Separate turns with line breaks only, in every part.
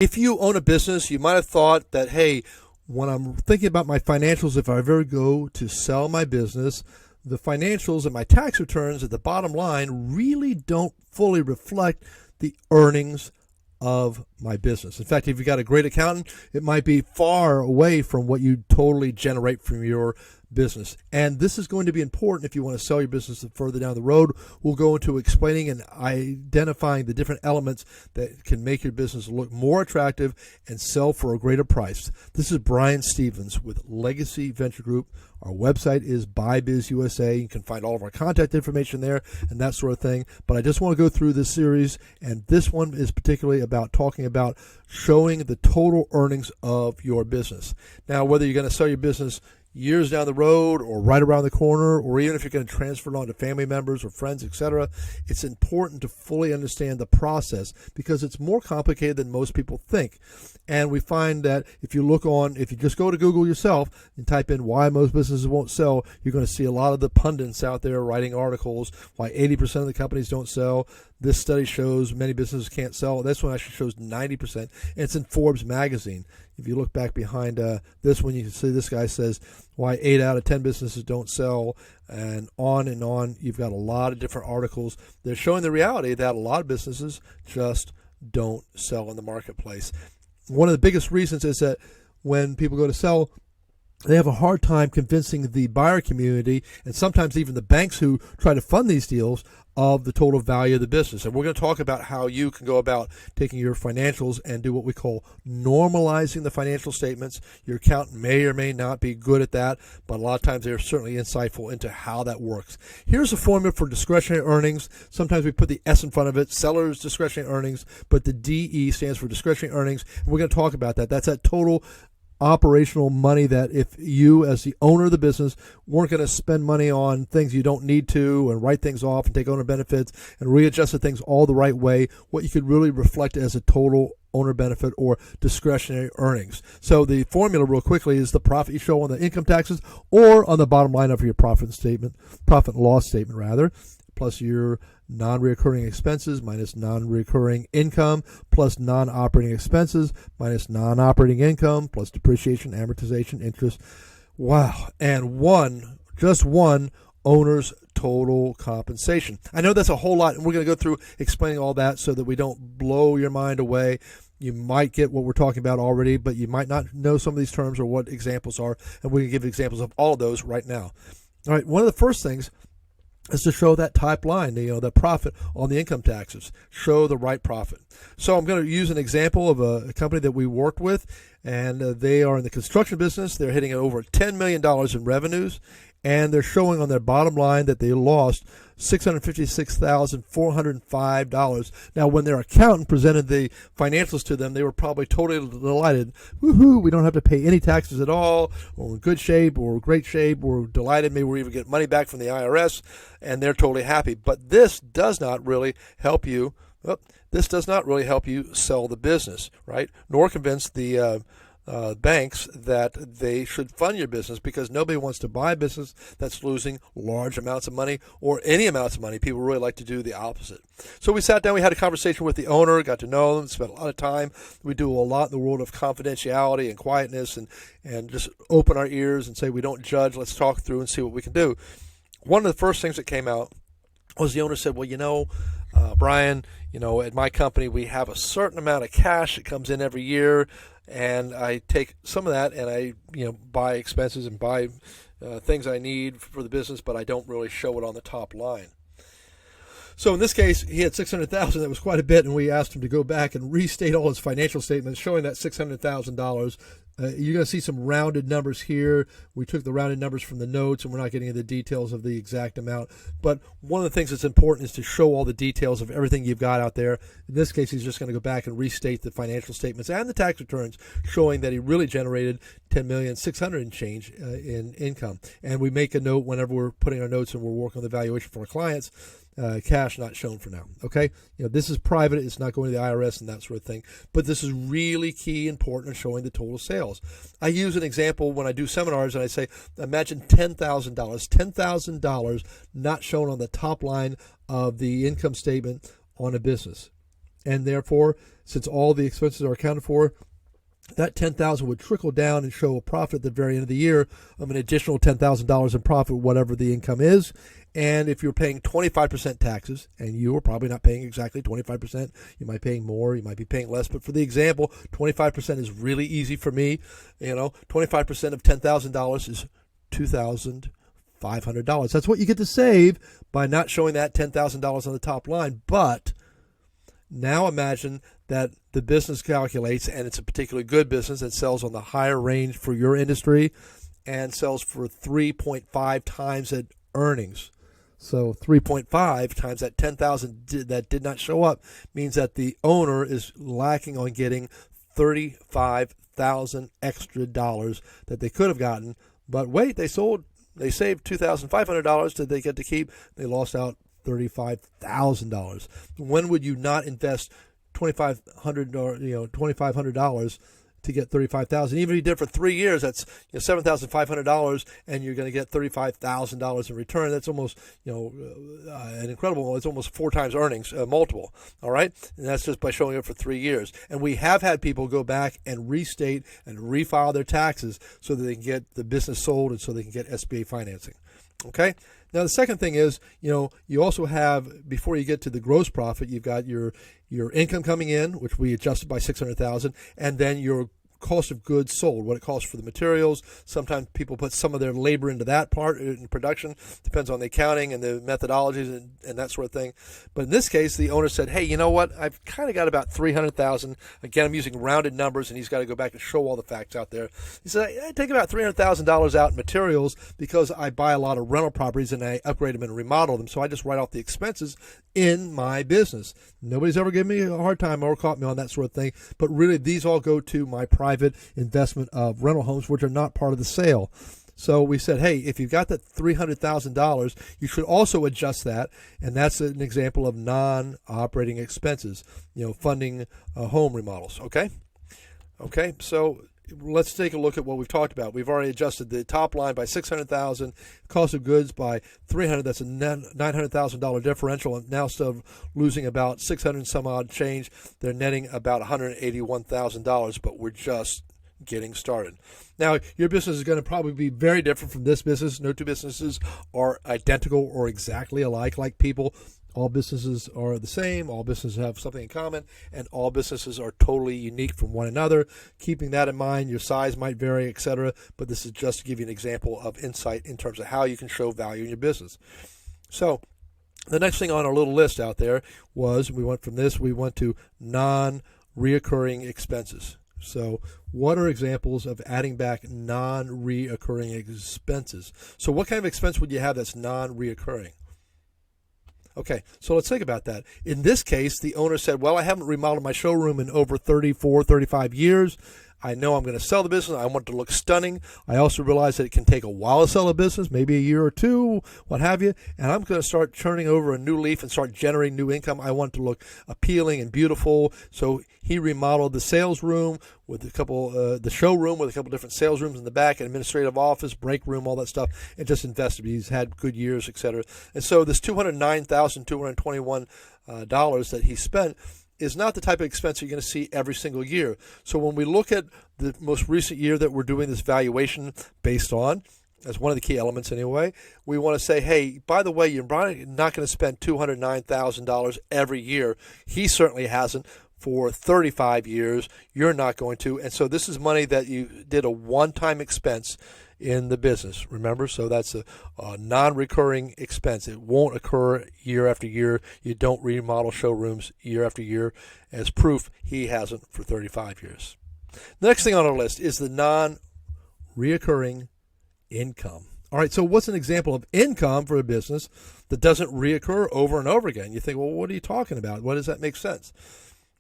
If you own a business, you might have thought that, hey, when I'm thinking about my financials, if I ever go to sell my business, the financials and my tax returns at the bottom line really don't fully reflect the earnings of my business. In fact, if you've got a great accountant, it might be far away from what you totally generate from your business. And this is going to be important if you want to sell your business further down the road. We'll go into explaining and identifying the different elements that can make your business look more attractive and sell for a greater price. This is Brian Stevens with Legacy Venture Group. Our website is BuyBizUSA. You can find all of our contact information there and that sort of thing. But I just want to go through this series, and this one is particularly about talking about showing the total earnings of your business. Now, whether you're going to sell your business years down the road or right around the corner, or even if you're going to transfer it on to family members or friends, etc., it's important to fully understand the process because it's more complicated than most people think. And we find that if you just go to Google yourself and type in why most businesses won't sell, you're going to see a lot of the pundits out there writing articles why 80% of the companies don't sell. This study shows many businesses can't sell. This one actually shows 90%, and it's in Forbes magazine. If you look back behind this one, you can see this guy says why 8 out of 10 businesses don't sell, and on and on. You've got a lot of different articles. They're showing the reality that a lot of businesses just don't sell in the marketplace. One of the biggest reasons is that when people go to sell, they have a hard time convincing the buyer community and sometimes even the banks who try to fund these deals of the total value of the business. And we're going to talk about how you can go about taking your financials and do what we call normalizing the financial statements. Your accountant may or may not be good at that, but a lot of times they're certainly insightful into how that works. Here's a formula for discretionary earnings. Sometimes we put the S in front of it, seller's discretionary earnings, but the DE stands for discretionary earnings. And we're going to talk about that. That's that total operational money that if you as the owner of the business weren't going to spend money on things you don't need to and write things off and take owner benefits and readjust the things all the right way, what you could really reflect as a total owner benefit or discretionary earnings. So the formula real quickly is the profit you show on the income taxes or on the bottom line of your profit and loss statement rather, plus your non-recurring expenses minus non-recurring income plus non-operating expenses minus non-operating income plus depreciation, amortization, interest. Wow. And just one owner's total compensation. I know that's a whole lot, and we're going to go through explaining all that so that we don't blow your mind away. You might get what we're talking about already, but you might not know some of these terms or what examples are, and we're going to give examples of all of those right now. All right, one of the first things is to show that top line, the profit on the income taxes. Show the right profit. So I'm going to use an example of a company that we worked with, and they are in the construction business. They're hitting over $10 million in revenues, and they're showing on their bottom line that they lost $656,405. Now, when their accountant presented the financials to them, they were probably totally delighted. Woohoo, we don't have to pay any taxes at all. We're in good shape, or great shape, we're delighted. Maybe we'll even get money back from the IRS, and they're totally happy. But this does not really help you. Sell the business, right? Nor convince the banks that they should fund your business, because nobody wants to buy a business that's losing large amounts of money or any amounts of money. People really like to do the opposite. So we sat down, we had a conversation with the owner, got to know them, spent a lot of time. We do a lot in the world of confidentiality and quietness and just open our ears and say we don't judge. Let's talk through and see what we can do. One of the first things that came out was the owner said, well, Brian, at my company we have a certain amount of cash that comes in every year, and I take some of that and I buy expenses and buy things I need for the business, but I don't really show it on the top line. So in this case, he had $600,000. That was quite a bit, and we asked him to go back and restate all his financial statements showing that $600,000. You're going to see some rounded numbers here. We took the rounded numbers from the notes, and we're not getting into the details of the exact amount. But one of the things that's important is to show all the details of everything you've got out there. In this case, he's just going to go back and restate the financial statements and the tax returns, showing that he really generated $10,600,000 and change in income. And we make a note whenever we're putting our notes and we're working on the valuation for our clients. Cash not shown for now. Okay, this is private. It's not going to the IRS and that sort of thing. But this is really key, important in showing the total sales. I use an example when I do seminars, and I say, imagine $10,000 not shown on the top line of the income statement on a business. And therefore, since all the expenses are accounted for, that $10,000 would trickle down and show a profit at the very end of the year of an additional $10,000 in profit, whatever the income is. And if you're paying 25% taxes, and you are probably not paying exactly 25%, you might be paying more, you might be paying less. But for the example, 25% is really easy for me. 25% of $10,000 is $2,500. That's what you get to save by not showing that $10,000 on the top line. But now imagine that the business calculates, and it's a particularly good business that sells on the higher range for your industry and sells for 3.5 times that earnings. So 3.5 times that 10,000 that did not show up means that the owner is lacking on getting 35,000 extra dollars that they could have gotten. But wait, they saved $2,500 that they get to keep. They lost out $35,000. When would you not invest $2,500 to get $35,000? Even if you did it for 3 years, that's $7,500, and you're going to get $35,000 in return. That's almost an incredible. It's almost 4 times earnings multiple. All right, and that's just by showing up for 3 years. And we have had people go back and restate and refile their taxes so that they can get the business sold and so they can get SBA financing. Okay. Now the second thing is, you also have, before you get to the gross profit, you've got your income coming in, which we adjusted by $600,000, and then your cost of goods sold, what it costs for the materials. Sometimes people put some of their labor into that part in production. Depends on the accounting and the methodologies and that sort of thing. But in this case, the owner said, hey, you know what? I've kind of got about $300,000. Again, I'm using rounded numbers, and he's got to go back and show all the facts out there. He said, I take about $300,000 out in materials because I buy a lot of rental properties and I upgrade them and remodel them. So I just write off the expenses in my business. Nobody's ever given me a hard time or caught me on that sort of thing. But really, these all go to my private investment of rental homes, which are not part of the sale. So we said, hey, if you've got that $300,000, you should also adjust that. And that's an example of non-operating expenses, funding home remodels. Okay, so let's take a look at what we've talked about. We've already adjusted the top line by $600,000, cost of goods by $300,000. That's a $900,000 differential. And now, instead of losing about $600 and some odd change, they're netting about $181,000. But we're just getting started. Now, your business is going to probably be very different from this business. No two businesses are identical or exactly alike. Like people, all businesses are the same, all businesses have something in common, and all businesses are totally unique from one another. Keeping that in mind, your size might vary, etc., but this is just to give you an example of insight in terms of how you can show value in your business. So the next thing on our little list out there was, we went to non-reoccurring expenses. So what are examples of adding back non-reoccurring expenses? So what kind of expense would you have that's non-reoccurring? Okay, so let's think about that. In this case, the owner said, well, I haven't remodeled my showroom in over 34, 35 years. I know I'm going to sell the business. I want it to look stunning. I also realize that it can take a while to sell a business, maybe a year or two, what have you. And I'm going to start turning over a new leaf and start generating new income. I want it to look appealing and beautiful. So he remodeled the sales room with the showroom with a couple different sales rooms in the back, an administrative office, break room, all that stuff, and just invested. He's had good years, etc. And so this $209,221 that he spent is not the type of expense you're going to see every single year. So when we look at the most recent year that we're doing this valuation based on, as one of the key elements anyway, we want to say, hey, by the way, you're probably not going to spend $209,000 every year. He certainly hasn't for 35 years. You're not going to. And so this is money that you did a one-time expense in the business, remember? So that's a non-recurring expense. It won't occur year after year. You don't remodel showrooms year after year. As proof, he hasn't for 35 years. The next thing on our list is the non-reoccurring income. All right, so what's an example of income for a business that doesn't reoccur over and over again? You think, well, what are you talking about? What does that make sense?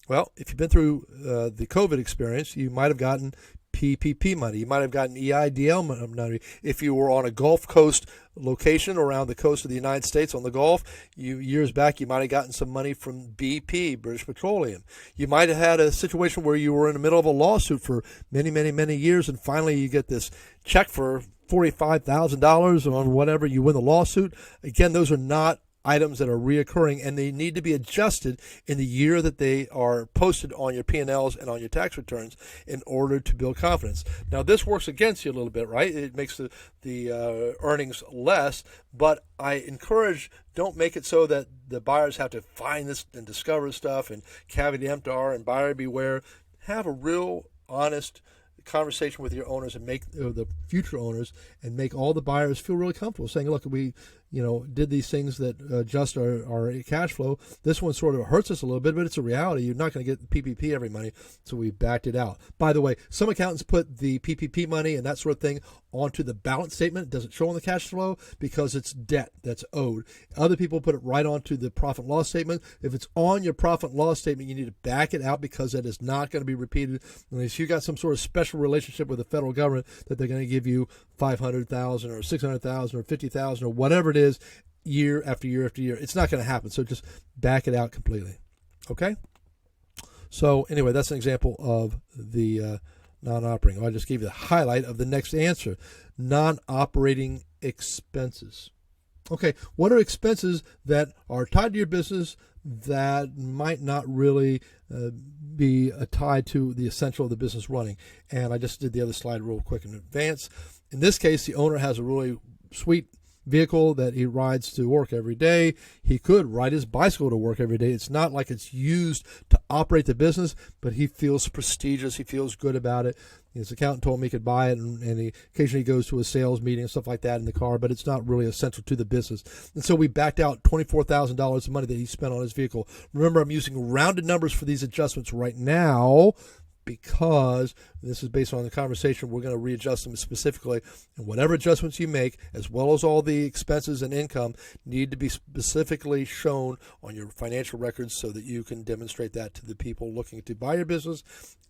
Well, if you've been through the COVID experience, you might have gotten PPP money. You might have gotten EIDL money. If you were on a Gulf Coast location around the coast of the United States on the Gulf, years back you might have gotten some money from BP, British Petroleum. You might have had a situation where you were in the middle of a lawsuit for many, many, many years, and finally you get this check for $45,000 or whatever. You win the lawsuit. Again, those are not items that are reoccurring, and they need to be adjusted in the year that they are posted on your P&Ls and on your tax returns in order to build confidence. Now, this works against you a little bit, right? It makes the earnings less, but I encourage, don't make it so that the buyers have to find this and discover stuff and caveat emptor and buyer beware. Have a real honest conversation with your owners and make the future owners and make all the buyers feel really comfortable saying, look, we did these things that adjust our cash flow. This one sort of hurts us a little bit, but it's a reality. You're not going to get PPP every money, so we backed it out. By the way, some accountants put the PPP money and that sort of thing onto the balance statement. It doesn't show on the cash flow because it's debt that's owed. Other people put it right onto the profit and loss statement. If it's on your profit and loss statement, you need to back it out because that is not going to be repeated unless you got some sort of special relationship with the federal government that they're going to give you $500,000 or $600,000 or $50,000 or whatever it is year after year after year. It's not going to happen. So just back it out completely. Okay? So anyway, that's an example of the non-operating. I just gave you the highlight of the next answer. Non-operating expenses. Okay, what are expenses that are tied to your business that might not really be tied to the essential of the business running? And I just did the other slide real quick in advance. In this case, the owner has a really sweet vehicle that he rides to work every day. He could ride his bicycle to work every day. It's not like it's used to operate the business, but he feels prestigious. He feels good about it. His accountant told me he could buy it, and he occasionally goes to a sales meeting and stuff like that in the car, but it's not really essential to the business. And so we backed out $24,000 of money that he spent on his vehicle. Remember, I'm using rounded numbers for these adjustments right now because this is based on the conversation. We're going to readjust them specifically, and whatever adjustments you make, as well as all the expenses and income, need to be specifically shown on your financial records so that you can demonstrate that to the people looking to buy your business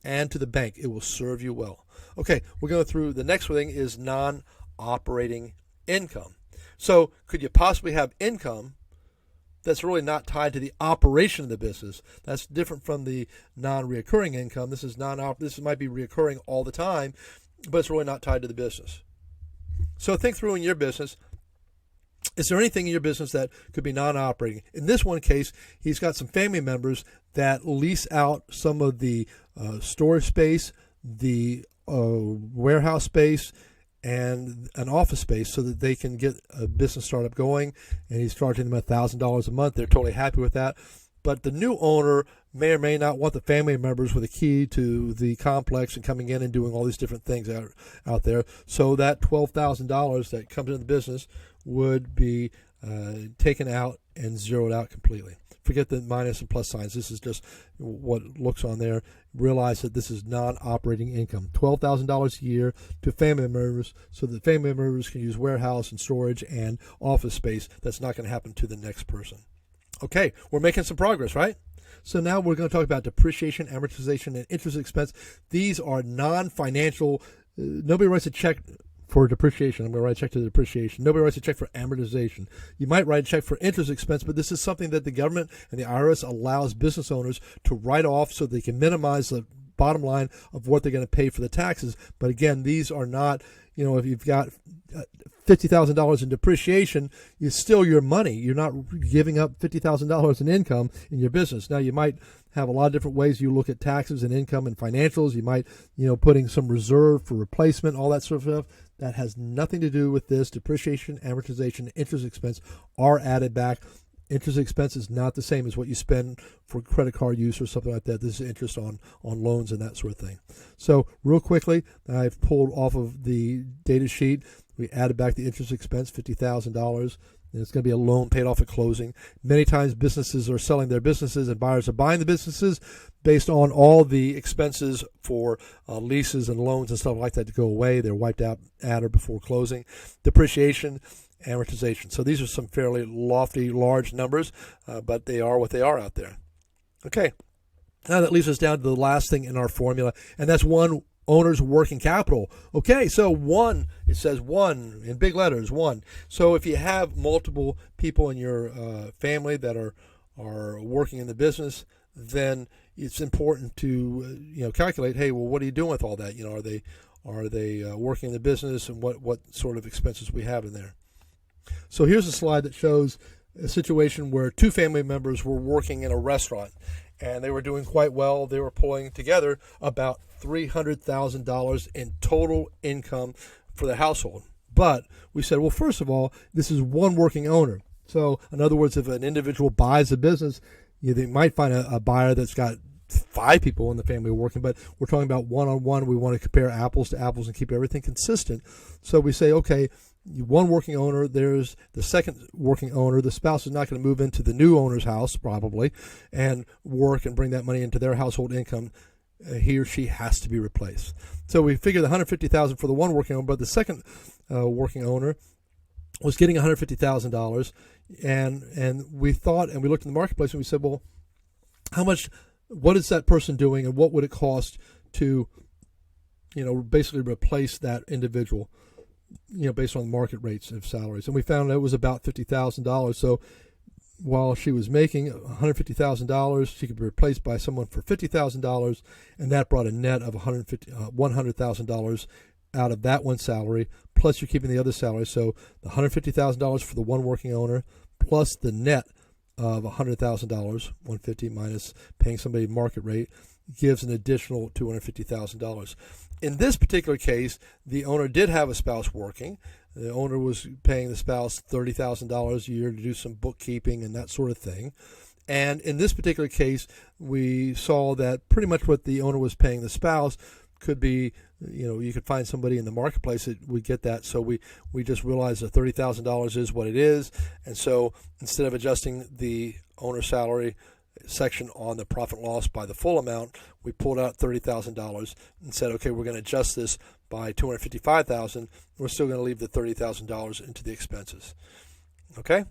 and to the bank. It will serve you well. Okay, we're going through the next thing is non-operating income. So could you possibly have income that's really not tied to the operation of the business? That's different from the non-reoccurring income. This might be reoccurring all the time, but it's really not tied to the business. So think through in your business, is there anything in your business that could be non-operating? In this one case, he's got some family members that lease out some of the storage space, the warehouse space, and an office space so that they can get a business startup going, and he's charging them $1,000 a month. They're totally happy with that. But the new owner may or may not want the family members with a key to the complex and coming in and doing all these different things out there. So that $12,000 that comes into the business would be taken out and zeroed out completely. Forget the minus and plus signs. This is just what looks on there. Realize that this is non-operating income. $12,000 a year to family members so that family members can use warehouse and storage and office space. That's not going to happen to the next person. Okay, we're making some progress, right? So now we're going to talk about depreciation, amortization, and interest expense. These are non-financial. Nobody writes a check for depreciation. I'm going to write a check to depreciation. Nobody writes a check for amortization. You might write a check for interest expense, but this is something that the government and the IRS allows business owners to write off so they can minimize the bottom line of what they're going to pay for the taxes. But again, these are not, if you've got $50,000 in depreciation, it's still your money. You're not giving up $50,000 in income in your business. Now, you might have a lot of different ways you look at taxes and income and financials. You might, putting some reserve for replacement, all that sort of stuff. That has nothing to do with this. Depreciation, amortization, interest expense are added back. Interest expense is not the same as what you spend for credit card use or something like that. This is interest on loans and that sort of thing. So real quickly, I've pulled off of the data sheet. We added back the interest expense, $50,000. And it's going to be a loan paid off at closing. Many times businesses are selling their businesses and buyers are buying the businesses based on all the expenses for leases and loans and stuff like that to go away. They're wiped out at or before closing. Depreciation, amortization. So these are some fairly lofty, large numbers, but they are what they are out there. Okay, now that leaves us down to the last thing in our formula, and that's one owner's working capital. Okay, so one, it says one in big letters, one. So if you have multiple people in your family that are working in the business, then it's important to calculate, hey, well, what are you doing with all that? Are they working in the business, and what sort of expenses we have in there? So here's a slide that shows a situation where two family members were working in a restaurant, and they were doing quite well. They were pulling together about $300,000 in total income for the household. But we said, well, first of all, this is one working owner. So in other words, if an individual buys a business, they might find a buyer that's got 5 people in the family working, but we're talking about one-on-one. We want to compare apples to apples and keep everything consistent. So we say, okay, one working owner, there's the second working owner. The spouse is not going to move into the new owner's house probably and work and bring that money into their household income. He or she has to be replaced. So we figured $150,000 for the one working owner, but the second working owner was getting $150,000, and we thought, and we looked in the marketplace, and we said, well, what is that person doing, and what would it cost to, basically replace that individual, based on market rates of salaries? And we found it was about $50,000. So while she was making $150,000, she could be replaced by someone for $50,000, and that brought a net of $100,000 out of that one salary, plus you're keeping the other salary. So the $150,000 for the one working owner, plus the net of $100,000, $150 minus paying somebody market rate, gives an additional $250,000. In this particular case, the owner did have a spouse working. The owner was paying the spouse $30,000 a year to do some bookkeeping and that sort of thing. And in this particular case, we saw that pretty much what the owner was paying the spouse could be, you could find somebody in the marketplace that would get that. So we just realized that $30,000 is what it is. And so instead of adjusting the owner salary section on the profit and loss by the full amount, we pulled out $30,000 and said, okay, we're going to adjust this by $255,000. We're still going to leave the $30,000 into the expenses. Okay?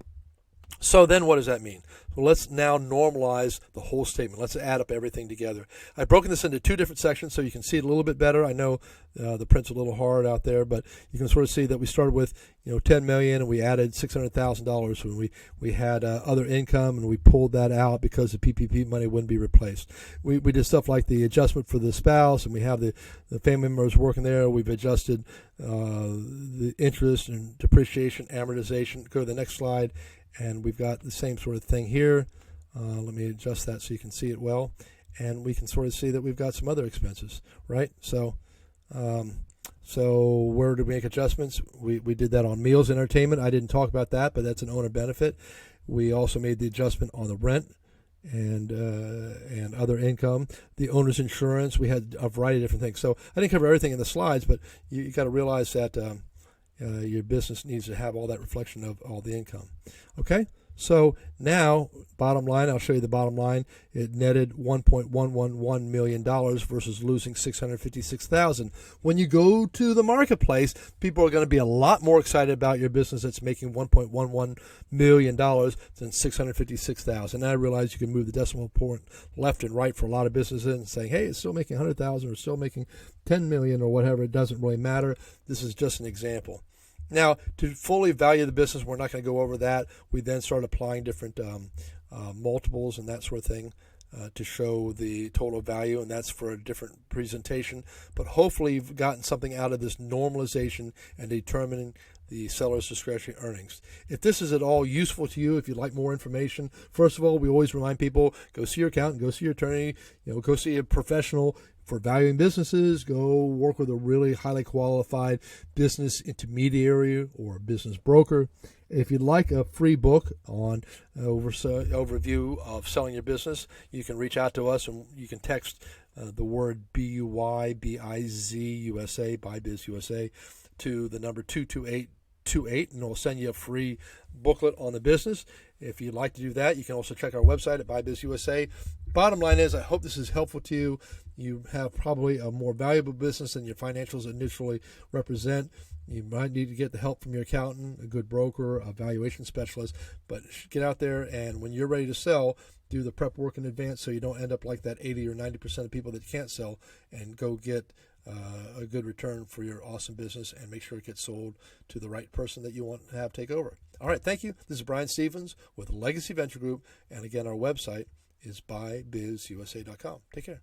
So then what does that mean? Well, let's now normalize the whole statement. Let's add up everything together. I've broken this into 2 different sections so you can see it a little bit better. I know the print's a little hard out there, but you can sort of see that we started with $10 million and we added $600,000 when we had other income, and we pulled that out because the PPP money wouldn't be replaced. We did stuff like the adjustment for the spouse, and we have the family members working there. We've adjusted the interest and depreciation, amortization. Go to the next slide. And we've got the same sort of thing here. Let me adjust that so you can see it well. And we can sort of see that we've got some other expenses, right? So where do we make adjustments? We did that on meals and entertainment. I didn't talk about that, but that's an owner benefit. We also made the adjustment on the rent and other income. The owner's insurance, we had a variety of different things. So I didn't cover everything in the slides, but you got to realize that your business needs to have all that reflection of all the income. Okay, so now bottom line, I'll show you the bottom line. It netted $1.111 million versus losing $656,000. When you go to the marketplace, people are going to be a lot more excited about your business that's making $1.11 million than $656,000. And I realize you can move the decimal point left and right for a lot of businesses and saying, hey, it's still making $100,000 or still making $10 million or whatever. It doesn't really matter. This is just an example. Now, to fully value the business, we're not going to go over that. We then start applying different multiples and that sort of thing to show the total value, and that's for a different presentation. But hopefully you've gotten something out of this normalization and determining the seller's discretionary earnings. If this is at all useful to you, if you'd like more information, first of all, we always remind people, go see your accountant, go see your attorney, go see a professional. For valuing businesses, go work with a really highly qualified business intermediary or a business broker. If you'd like a free book on overview of selling your business, you can reach out to us, and you can text the word BuyBizUSA, BuyBizUSA, to the number 22828, and we'll send you a free booklet on the business. If you'd like to do that, you can also check our website at BuyBizUSA. Bottom line is, I hope this is helpful to you. You have probably a more valuable business than your financials initially represent. You might need to get the help from your accountant, a good broker, a valuation specialist, but get out there, and when you're ready to sell, do the prep work in advance so you don't end up like that 80 or 90% of people that can't sell, and go get a good return for your awesome business and make sure it gets sold to the right person that you want to have take over. All right, thank you. This is Brian Stevens with Legacy Venture Group, and again, our website is BuyBizUSA.com. Take care.